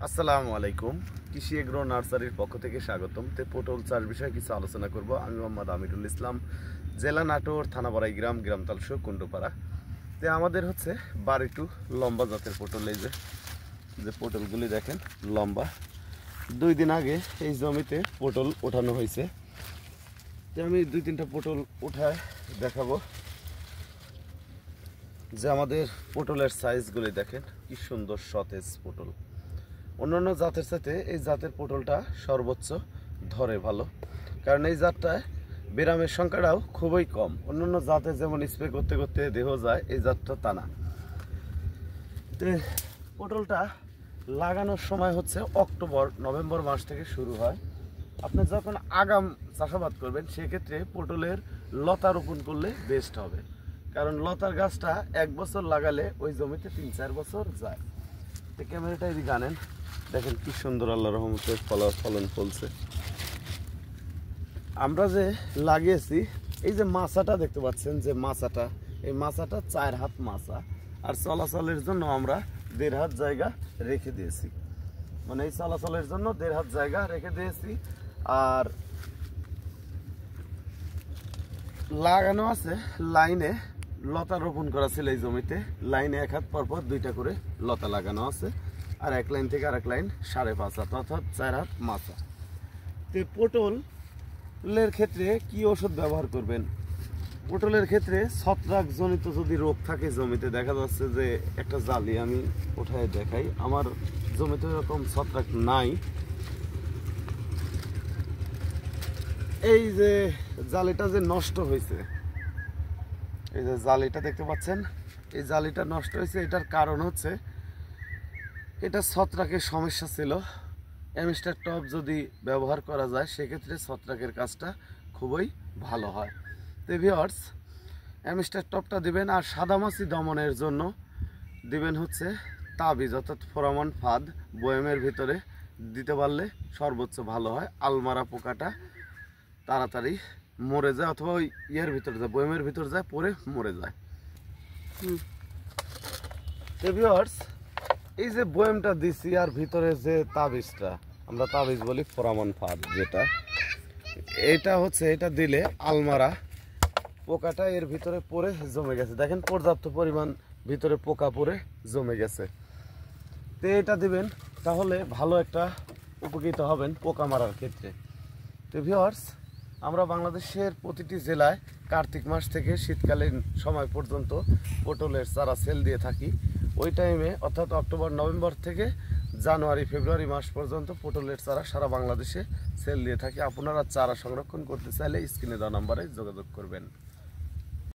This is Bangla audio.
আসসালামু আলাইকুম। কৃষি এগ্রো নার্সারির পক্ষ থেকে স্বাগতম। পটল চাষ বিষয়ে কিছু আলোচনা করব। আমি মোহাম্মদ আমিরুল ইসলাম, জেলা নাটোর, থানা বারাইগ্রাম, গ্রাম তালসো, কুন্ডুপাড়া। আমাদের হচ্ছে বাড়িটু লম্বা জাতের পটল। এই যে পটলগুলি দেখেন লম্বা। 2 দিন আগে এই জমিতে পটল ওঠানো হয়েছে। আমি 2-3টা পটল উঠায় দেখাবো যে আমাদের পটলের সাইজগুলি দেখেন কি সুন্দর সতেজ পটল। অন্যান্য জাতের সাথে এই জাতের পটলটা সর্বোচ্চ ধরে ভালো, কারণ এই জাতটায় বেরামের সংখ্যাটাও খুবই কম। অন্যান্য জাতে যেমন স্প্রে করতে করতে দেহ যায়, এই জাতটা তা না। পটলটা লাগানোর সময় হচ্ছে অক্টোবর-নভেম্বর মাস থেকে শুরু হয়। আপনি যখন আগাম চাষাবাদ করবেন সেক্ষেত্রে পটলের লতা রোপণ করলে বেস্ট হবে, কারণ লতার গাছটা 1 বছর লাগালে ওই জমিতে 3-4 বছর যায়। ক্যামেরাটা এদিকে আনেন, দেখেন কি সুন্দর আল্লাহ রহমতে ফলন ফলছে। আমরা যে লাগিয়েছি এই যে মাচাটা দেখতে পাচ্ছেন, যে মাচাটা, এই মাচাটা 4 হাত মাচা, আর চলাচলের জন্য আমরা 1.5 হাত জায়গা রেখে দিয়েছি। মানে এই চলাচলের জন্য 1.5 হাত জায়গা রেখে দিয়েছি। আর লাগানো আছে লাইনে, লতা রোপণ করা ছিল এই জমিতে। লাইনে 1 হাত পর পর 2টা করে লতা লাগানো আছে, আর এক লাইন থেকে আরেক লাইন 5.5 হাত, অর্থাৎ 4 হাত মাচা। পটলের ক্ষেত্রে কি ওষুধ ব্যবহার করবেন? পটলের ক্ষেত্রে ছত্রাক জনিত যদি রোগ থাকে জমিতে, দেখা যাচ্ছে যে একটা জালি আমি উঠায় দেখাই, আমার জমিতে এরকম ছত্রাক নাই। এই যে জালিটা যে নষ্ট হয়েছে, এই যে জালিটা দেখতে পাচ্ছেন, এই জালিটা নষ্ট হয়েছে। এটার কারণ হচ্ছে এটা ছত্রাকের সমস্যা ছিল। অ্যামিস্টার টপ যদি ব্যবহার করা যায় সেক্ষেত্রে ছত্রাকের কাজটা খুবই ভালো হয়। ভিউয়ার্স, অ্যামিস্টার টপটা দিবেন। আর সাদামাছি দমনের জন্য দিবেন হচ্ছে তাবিজ, অর্থাৎ ফেরোমন ফাঁদ বয়ামের ভিতরে দিতে পারলে সর্বোচ্চ ভালো হয়। আলমারা পোকাটা তাড়াতাড়ি মরে যায়, অথবা ওই ইয়ের ভিতরে যায়, বয়ামের ভিতরে যায়, পরে মরে যায়। ভিউয়ার্স, এই যে বয়ামটা দিছি আর ভিতরে যে তাবিজটা, আমরা তাবিজ বলি ফেরোমন ফাঁদ, যেটা এটা হচ্ছে, এটা দিলে আলমারা পোকাটা এর ভিতরে পড়ে জমে গেছে। দেখেন পর্যাপ্ত পরিমাণ ভিতরে পোকা পড়ে জমে গেছে। এটা দিবেন, তাহলে ভালো একটা উপকৃত হবেন পোকা মারার ক্ষেত্রে। ভিউয়ার্স, আমরা বাংলাদেশের প্রতিটি জেলায় কার্তিক মাস থেকে শীতকালীন সময় পর্যন্ত পটলের চারা সেল দিয়ে থাকি। ওই টাইমে, অর্থাৎ অক্টোবর-নভেম্বর থেকে জানুয়ারি-ফেব্রুয়ারি মাস পর্যন্ত পটলের চারা সারা বাংলাদেশে সেল দিয়ে থাকি। আপনারা চারা সংরক্ষণ করতে চাইলে স্ক্রিনে দেওয়া নাম্বারে যোগাযোগ করবেন।